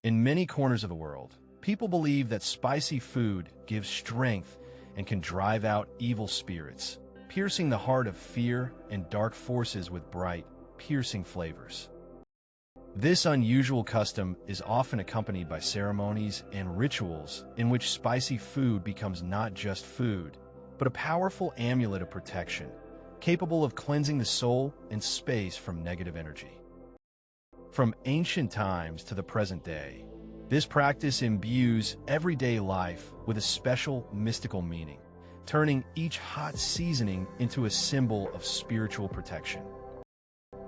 In many corners of the world, people believe that spicy food gives strength and can drive out evil spirits, piercing the heart of fear and dark forces with bright, piercing flavors. This unusual custom is often accompanied by ceremonies and rituals in which spicy food becomes not just food, but a powerful amulet of protection, capable of cleansing the soul and space from negative energy. From ancient times to the present day, this practice imbues everyday life with a special mystical meaning, turning each hot seasoning into a symbol of spiritual protection.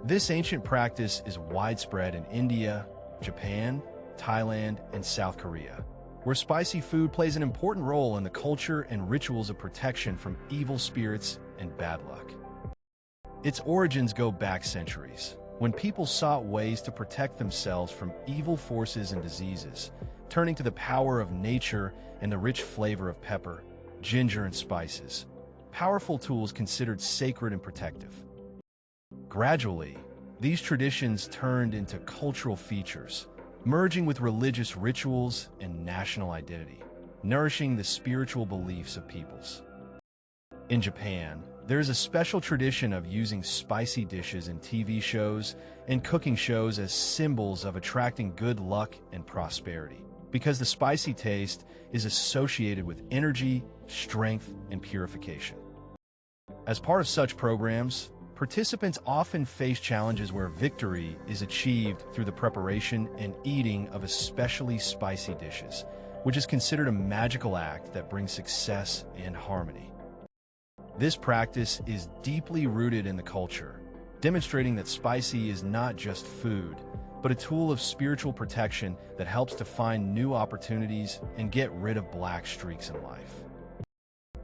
This ancient practice is widespread in India, Japan, Thailand, and South Korea, where spicy food plays an important role in the culture and rituals of protection from evil spirits and bad luck. Its origins go back centuries, when people sought ways to protect themselves from evil forces and diseases, turning to the power of nature and the rich flavor of pepper, ginger, and spices, powerful tools considered sacred and protective. Gradually, these traditions turned into cultural features, merging with religious rituals and national identity, nourishing the spiritual beliefs of peoples. In Japan, there is a special tradition of using spicy dishes in TV shows and cooking shows as symbols of attracting good luck and prosperity, because the spicy taste is associated with energy, strength, and purification. As part of such programs, participants often face challenges where victory is achieved through the preparation and eating of especially spicy dishes, which is considered a magical act that brings success and harmony. This practice is deeply rooted in the culture, demonstrating that spicy is not just food, but a tool of spiritual protection that helps to find new opportunities and get rid of black streaks in life.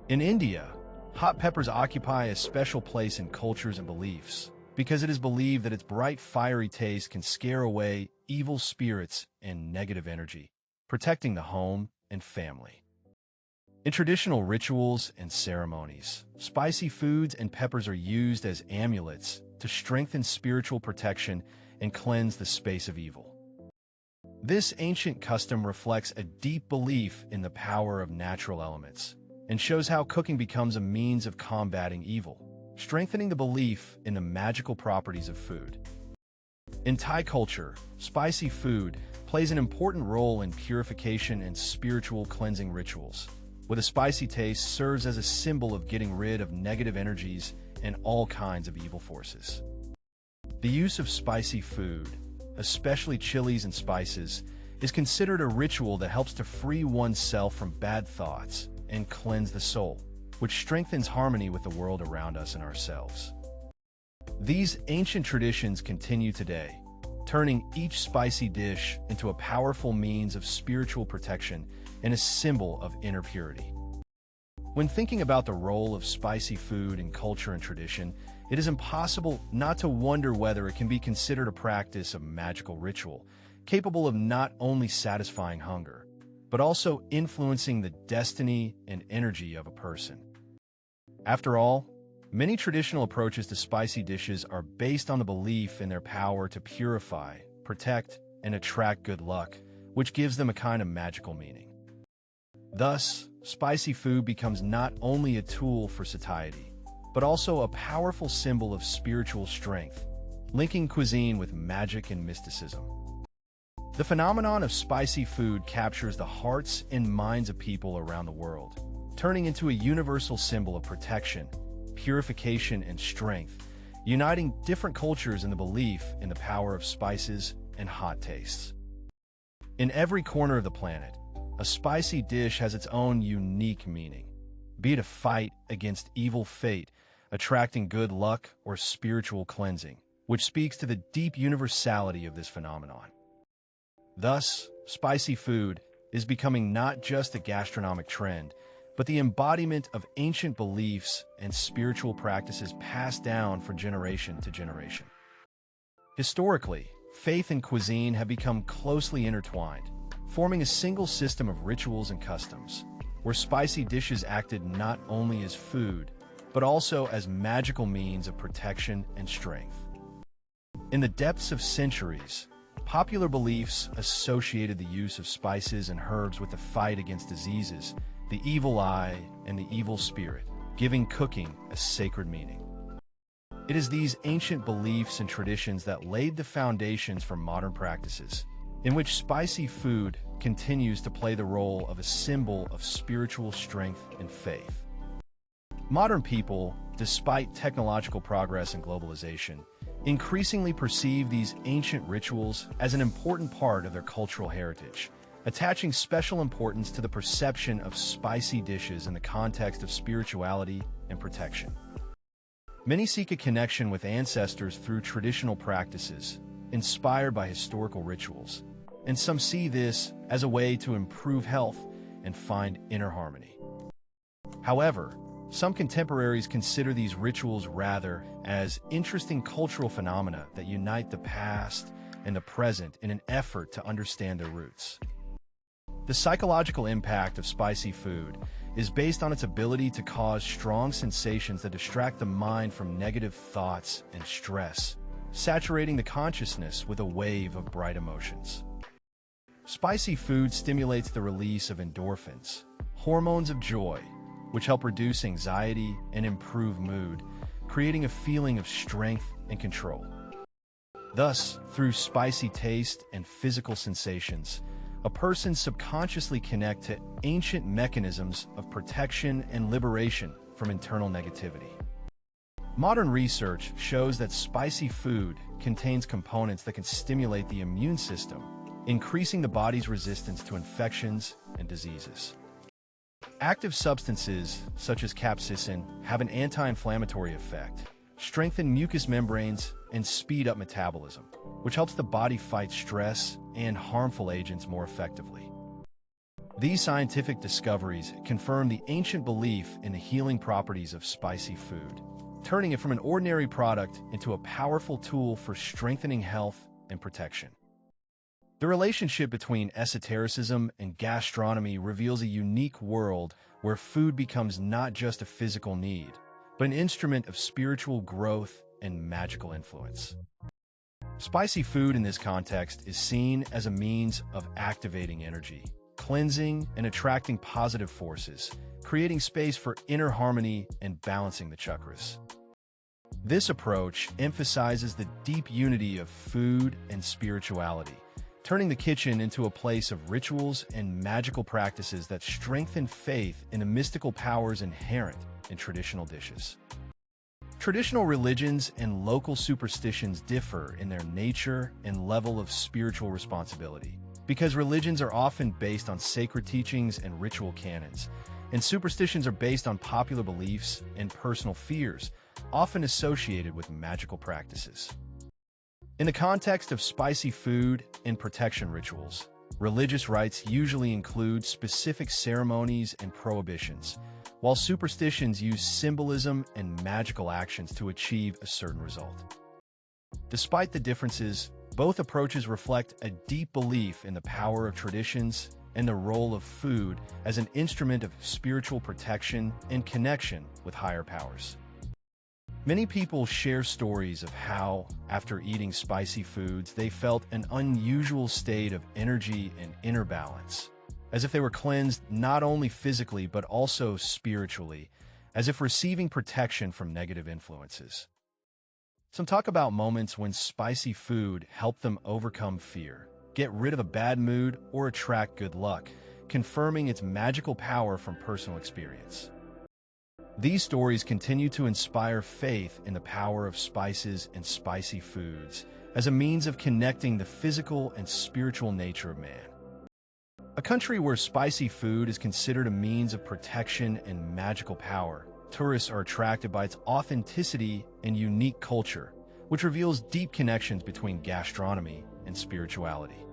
In India, hot peppers occupy a special place in cultures and beliefs because it is believed that its bright, fiery taste can scare away evil spirits and negative energy, protecting the home and family. In traditional rituals and ceremonies, spicy foods and peppers are used as amulets to strengthen spiritual protection and cleanse the space of evil. This ancient custom reflects a deep belief in the power of natural elements and shows how cooking becomes a means of combating evil, strengthening the belief in the magical properties of food. In Thai culture, spicy food plays an important role in purification and spiritual cleansing rituals, with a spicy taste serves as a symbol of getting rid of negative energies and all kinds of evil forces. The use of spicy food, especially chilies and spices, is considered a ritual that helps to free oneself from bad thoughts and cleanse the soul, which strengthens harmony with the world around us and ourselves. These ancient traditions continue today, turning each spicy dish into a powerful means of spiritual protection and a symbol of inner purity. When thinking about the role of spicy food in culture and tradition, it is impossible not to wonder whether it can be considered a practice of magical ritual, capable of not only satisfying hunger, but also influencing the destiny and energy of a person. After all, many traditional approaches to spicy dishes are based on the belief in their power to purify, protect, and attract good luck, which gives them a kind of magical meaning. Thus, spicy food becomes not only a tool for satiety, but also a powerful symbol of spiritual strength, linking cuisine with magic and mysticism. The phenomenon of spicy food captures the hearts and minds of people around the world, turning into a universal symbol of protection, purification, and strength, uniting different cultures in the belief in the power of spices and hot tastes. In every corner of the planet, a spicy dish has its own unique meaning, be it a fight against evil fate, attracting good luck, or spiritual cleansing, which speaks to the deep universality of this phenomenon. Thus, spicy food is becoming not just a gastronomic trend, but the embodiment of ancient beliefs and spiritual practices passed down from generation to generation. Historically, faith and cuisine have become closely intertwined, forming a single system of rituals and customs, where spicy dishes acted not only as food, but also as magical means of protection and strength. In the depths of centuries, Popular beliefs associated the use of spices and herbs with the fight against diseases, the evil eye, and the evil spirit, giving cooking a sacred meaning. It is these ancient beliefs and traditions that laid the foundations for modern practices, in which spicy food continues to play the role of a symbol of spiritual strength and faith. Modern people, despite technological progress and globalization, increasingly perceive these ancient rituals as an important part of their cultural heritage, attaching special importance to the perception of spicy dishes in the context of spirituality and protection. Many seek a connection with ancestors through traditional practices, inspired by historical rituals, and some see this as a way to improve health and find inner harmony. However, some contemporaries consider these rituals rather as interesting cultural phenomena that unite the past and the present in an effort to understand their roots. The psychological impact of spicy food is based on its ability to cause strong sensations that distract the mind from negative thoughts and stress, saturating the consciousness with a wave of bright emotions. Spicy food stimulates the release of endorphins, hormones of joy, which help reduce anxiety and improve mood, creating a feeling of strength and control. Thus, through spicy taste and physical sensations, a person subconsciously connects to ancient mechanisms of protection and liberation from internal negativity. Modern research shows that spicy food contains components that can stimulate the immune system, increasing the body's resistance to infections and diseases. Active substances, such as capsaicin, have an anti-inflammatory effect, strengthen mucous membranes, and speed up metabolism, which helps the body fight stress and harmful agents more effectively. These scientific discoveries confirm the ancient belief in the healing properties of spicy food, turning it from an ordinary product into a powerful tool for strengthening health and protection. The relationship between esotericism and gastronomy reveals a unique world where food becomes not just a physical need, but an instrument of spiritual growth and magical influence. Spicy food in this context is seen as a means of activating energy, cleansing and attracting positive forces, creating space for inner harmony and balancing the chakras. This approach emphasizes the deep unity of food and spirituality, turning the kitchen into a place of rituals and magical practices that strengthen faith in the mystical powers inherent in traditional dishes. Traditional religions and local superstitions differ in their nature and level of spiritual responsibility, because religions are often based on sacred teachings and ritual canons, and superstitions are based on popular beliefs and personal fears, often associated with magical practices. In the context of spicy food and protection rituals, religious rites usually include specific ceremonies and prohibitions, while superstitions use symbolism and magical actions to achieve a certain result. Despite the differences, both approaches reflect a deep belief in the power of traditions and the role of food as an instrument of spiritual protection and connection with higher powers. Many people share stories of how, after eating spicy foods, they felt an unusual state of energy and inner balance, as if they were cleansed not only physically but also spiritually, as if receiving protection from negative influences. Some talk about moments when spicy food helped them overcome fear, get rid of a bad mood, or attract good luck, confirming its magical power from personal experience. These stories continue to inspire faith in the power of spices and spicy foods as a means of connecting the physical and spiritual nature of man. A country where spicy food is considered a means of protection and magical power, tourists are attracted by its authenticity and unique culture, which reveals deep connections between gastronomy and spirituality.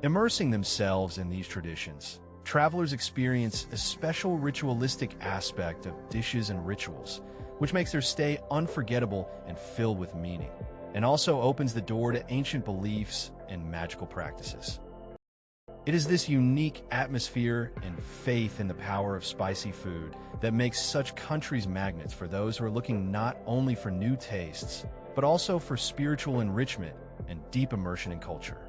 Immersing themselves in these traditions, travelers experience a special ritualistic aspect of dishes and rituals, which makes their stay unforgettable and filled with meaning, and also opens the door to ancient beliefs and magical practices. It is this unique atmosphere and faith in the power of spicy food that makes such countries magnets for those who are looking not only for new tastes, but also for spiritual enrichment and deep immersion in culture.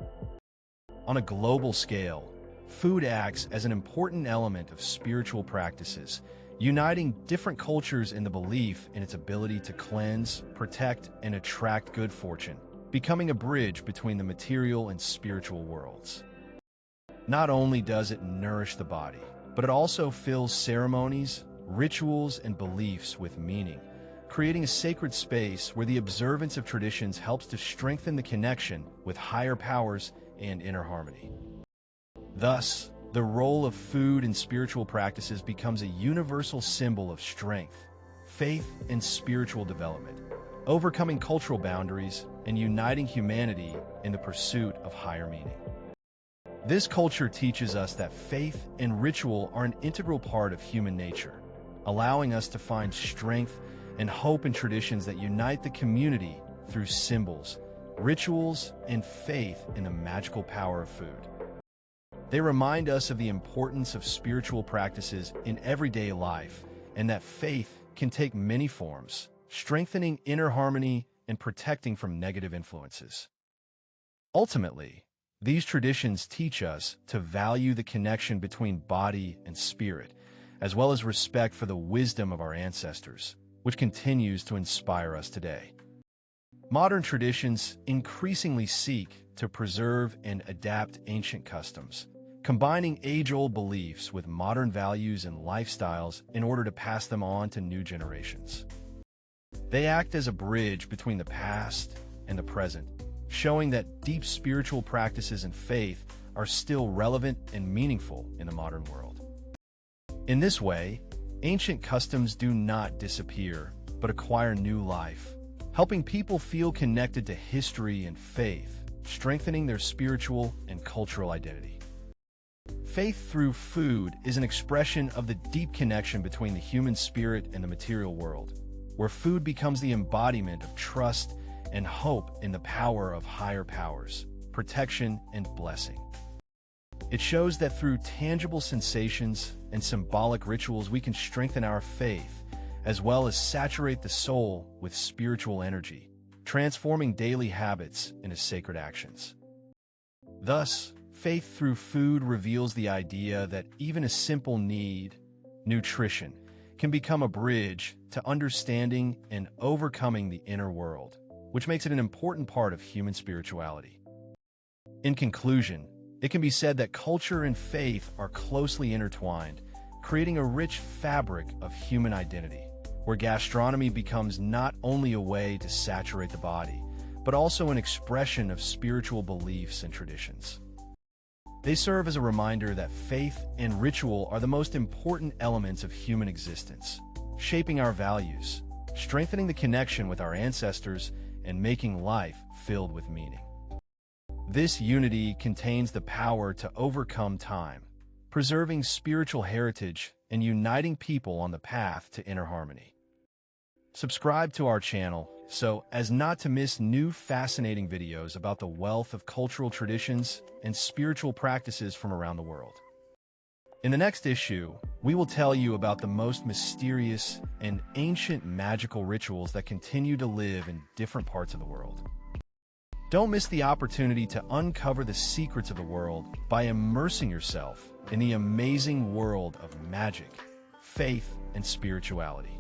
On a global scale, food acts as an important element of spiritual practices, uniting different cultures in the belief in its ability to cleanse, protect, and attract good fortune, becoming a bridge between the material and spiritual worlds. Not only does it nourish the body, but it also fills ceremonies, rituals, and beliefs with meaning, creating a sacred space where the observance of traditions helps to strengthen the connection with higher powers and inner harmony. Thus, the role of food in spiritual practices becomes a universal symbol of strength, faith, and spiritual development, overcoming cultural boundaries and uniting humanity in the pursuit of higher meaning. This culture teaches us that faith and ritual are an integral part of human nature, allowing us to find strength and hope in traditions that unite the community through symbols, rituals, and faith in the magical power of food. They remind us of the importance of spiritual practices in everyday life and that faith can take many forms, strengthening inner harmony and protecting from negative influences. Ultimately, these traditions teach us to value the connection between body and spirit, as well as respect for the wisdom of our ancestors, which continues to inspire us today. Modern traditions increasingly seek to preserve and adapt ancient customs, combining age-old beliefs with modern values and lifestyles in order to pass them on to new generations. They act as a bridge between the past and the present, showing that deep spiritual practices and faith are still relevant and meaningful in the modern world. In this way, ancient customs do not disappear, but acquire new life, helping people feel connected to history and faith, strengthening their spiritual and cultural identity. Faith through food is an expression of the deep connection between the human spirit and the material world, where food becomes the embodiment of trust and hope in the power of higher powers, protection, and blessing. It shows that through tangible sensations and symbolic rituals we can strengthen our faith, as well as saturate the soul with spiritual energy, transforming daily habits into sacred actions. Thus, faith through food reveals the idea that even a simple need, nutrition, can become a bridge to understanding and overcoming the inner world, which makes it an important part of human spirituality. In conclusion, it can be said that culture and faith are closely intertwined, creating a rich fabric of human identity, where gastronomy becomes not only a way to saturate the body, but also an expression of spiritual beliefs and traditions. They serve as a reminder that faith and ritual are the most important elements of human existence, shaping our values, strengthening the connection with our ancestors, and making life filled with meaning. This unity contains the power to overcome time, preserving spiritual heritage and uniting people on the path to inner harmony. Subscribe to our channel so as not to miss new fascinating videos about the wealth of cultural traditions and spiritual practices from around the world. In the next issue, we will tell you about the most mysterious and ancient magical rituals that continue to live in different parts of the world. Don't miss the opportunity to uncover the secrets of the world by immersing yourself in the amazing world of magic, faith, and spirituality.